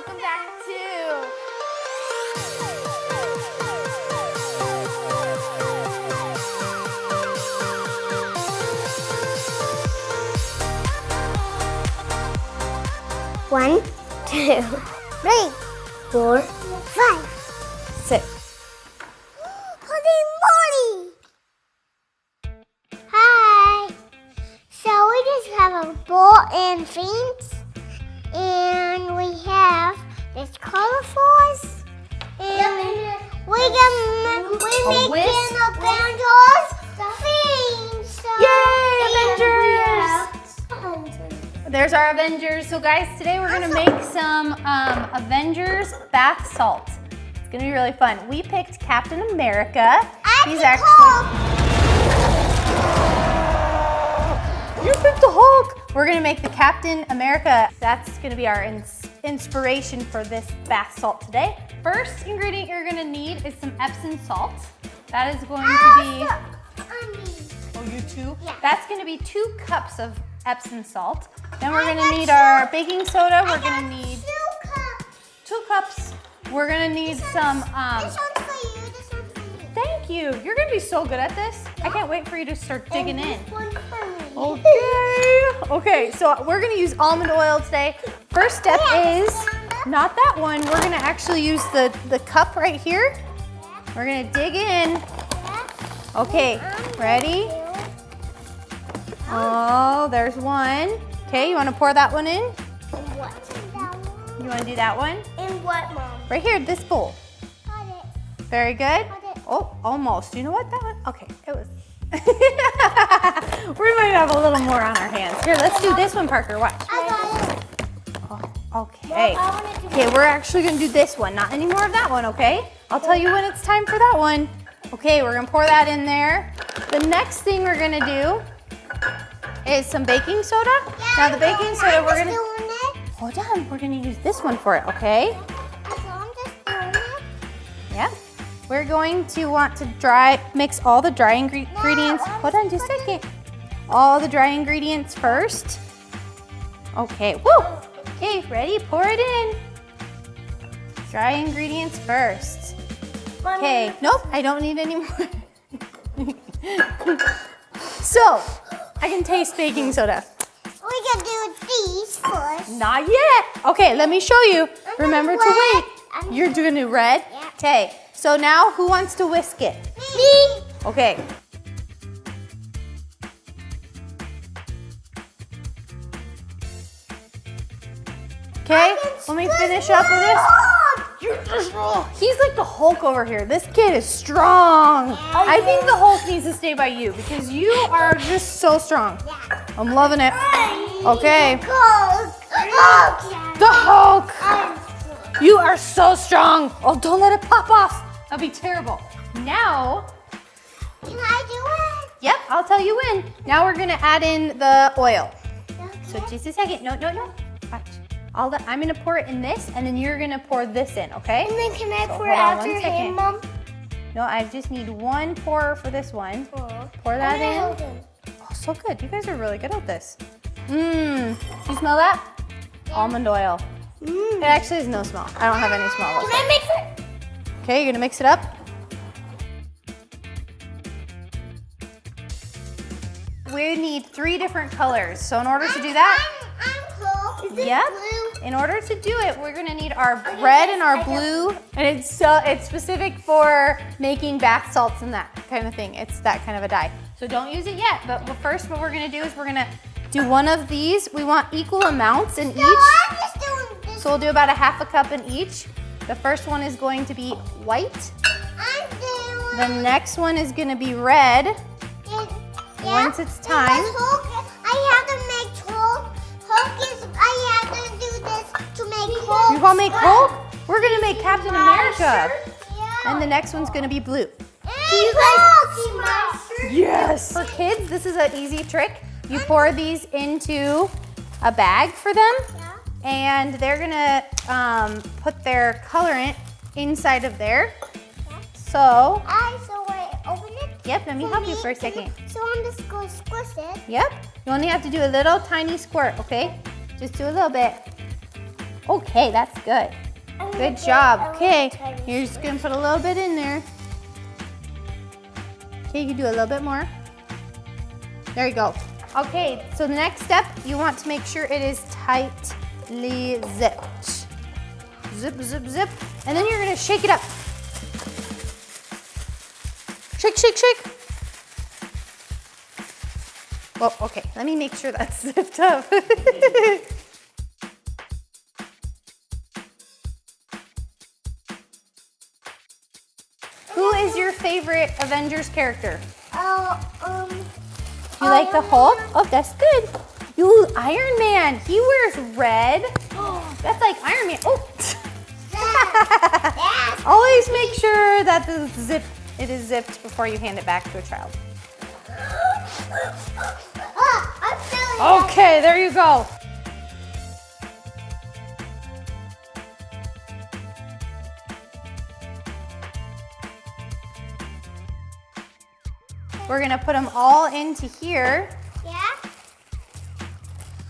welcome back to One, 2, 3, 4, 5, 6. Holy moly! Hi! So we just have a bowl and things, and we have this colorfuls, and we're making Avengers things. So Yay, Avengers! There's our Avengers. So guys, today we're gonna make some Avengers Bath Salts. It's gonna be really fun. We picked Captain America. He's actually. You picked the Hulk. We're gonna make the Captain America. That's gonna be our inspiration for this bath salt today. First ingredient you're gonna need is some Epsom salt. That is going to be. Oh, you too? Yeah. That's gonna be 2 cups of Epsom salt. Then we're gonna need our baking soda. We're gonna need 2 cups. We're gonna need some. This one's for you. This one's for you. Thank you. You're gonna be so good at this. I can't wait for you to start digging in. This one's for me. Okay. Okay. So we're gonna use almond oil today. First step is not that one. We're gonna actually use the cup right here. We're gonna dig in. Okay. Ready? Oh, there's one. Okay, you want to pour that one in? What? You want to do that one? In what, Mom? Right here, this bowl. Got it. Very good. Got it. Oh, almost. You know what? That one? Okay, it was. We might have a little more on our hands. Here, let's do this one, Parker. Watch. I got it. Oh, okay. Mom, I wanna do Okay, we're actually going to do this one. Not any more of that one, okay? I'll tell you when it's time for that one. Okay, we're going to pour that in there. The next thing we're going to do is some baking soda. Now the baking soda, we're gonna hold on. We're gonna use this one for it, okay? I'm just doing it. Yeah. We're going to want to mix all the dry ingredients. Hold on just a second. All the dry ingredients first. Okay. Woo. Okay. Ready? Pour it in. Dry ingredients first. Okay. Nope. I don't need any more. So. I can taste baking soda. We can do these first. Not yet. Okay, let me show you. Remember to wait. You're doing it red? Yeah. Okay, so now who wants to whisk it? Me. Okay. Okay, let me finish up with this. He's like the Hulk over here. This kid is strong. I think the Hulk needs to stay by you because you are just so strong. I'm loving it. Okay. The Hulk. You are so strong. Oh, don't let it pop off. That'll be terrible. Now. Can I do it? Yep, I'll tell you when. Now we're gonna add in the oil. So just a second. No. Watch. I'm gonna pour it in this, and then you're gonna pour this in, okay? And then can I So pour hold on after one second. him, Mom? No, I just need one pour for this one. Oh. Pour that in. Oh, so good. You guys are really good at this. Mmm. Do you smell that? Yeah. Almond oil. It actually has no smell. I don't have any smell. Can I mix it? Okay, you're gonna mix it up. We need 3 different colors. So in order to do that, I'm cool. Is this yep. blue? In order to do it, we're gonna need our red and our blue, and it's specific for making bath salts and that kind of thing. It's that kind of a dye. So don't use it yet. But first, what we're gonna do is we're gonna do one of these. We want equal amounts in each. I'm just doing this. So we'll do about a half a cup in each. The first one is going to be white. I'm doing. The next one is gonna be red. Once it's time. I have to make Hulk. I have to do this to make Hulk. You wanna make Hulk? We're gonna make Captain America. Yeah. And the next one's gonna be blue. Do you guys see my shirt? Yes! For kids, this is an easy trick. You pour these into a bag for them, and they're gonna put their colorant inside of there. So open it? Yep, let me help you for a second. So I'm just going to squish it. Yep, you only have to do a little tiny squirt, okay? Just do a little bit. Okay, that's good. Good job. Okay, you're just gonna put a little bit in there. Okay, you can do a little bit more. There you go. Okay, so the next step, you want to make sure it is tightly zipped. Zip, zip, zip. And then you're gonna shake it up. Shake, shake, shake. Well, okay, let me make sure that's zipped up. Who is your favorite Avengers character? You like the Hulk? Oh, that's good. You, Iron Man, he wears red. That's like Iron Man. Oh. Always make sure that it is zipped before you hand it back to a child. Okay, there you go. We're gonna put them all into here. Yeah?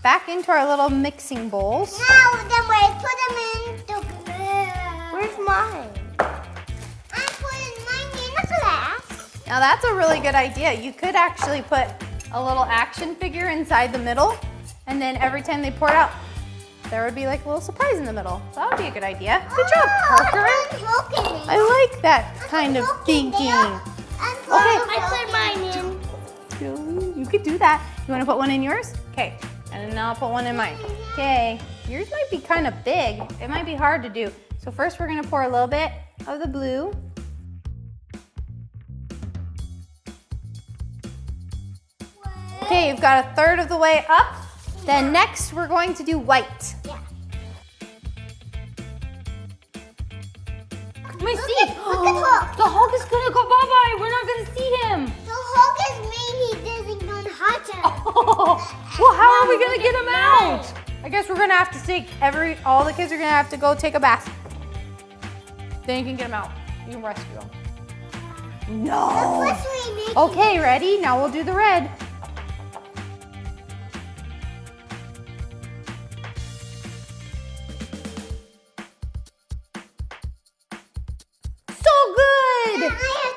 Back into our little mixing bowls. Now, then we put them in the glass. Where's mine? I'm putting mine in the glass. Now that's a really good idea. You could actually put a little action figure inside the middle, and then every time they pour it out, there would be like a little surprise in the middle. So that would be a good idea. Good job, Parker. I like that kind of thinking. Okay. I put mine in. You could do that. You want to put one in yours? Okay. And then I'll put one in mine. Okay. Yours might be kind of big. It might be hard to do. So first we're going to pour a little bit of the blue. Okay, you've got a third of the way up. Then next we're going to do white. Yeah. My seat. Look at Hulk. The Hulk is gonna go bye-bye. We're not gonna see him. The Hulk is mean he doesn't go hotter. Oh, well, how are we gonna get him out? I guess we're gonna have to take all the kids are gonna have to go take a bath. Then you can get him out. You can rescue him. No. Okay, ready? Now we'll do the red.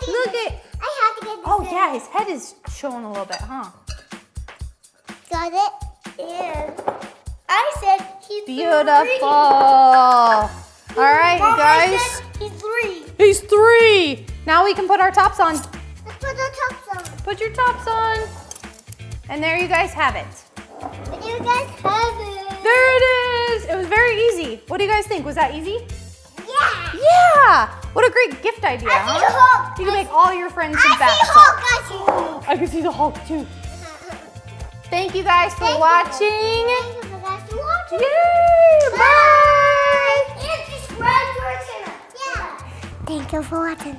Look at. I have to get this. Oh yeah, his head is showing a little bit, huh? Got it? Yeah. I said he's beautiful. All right, you guys. I said he's 3. He's 3. Now we can put our tops on. Let's put the tops on. Put your tops on. And there you guys have it. And you guys have it. There it is. It was very easy. What do you guys think? Was that easy? Yeah. Yeah. What a great gift idea, I see Hulk. You can make all your friends some bath salts. I see Hulk. I can see the Hulk too. Thank you guys for watching. Thank you guys for watching. Yay! Bye. And subscribe to our channel. Yeah. Thank you for watching.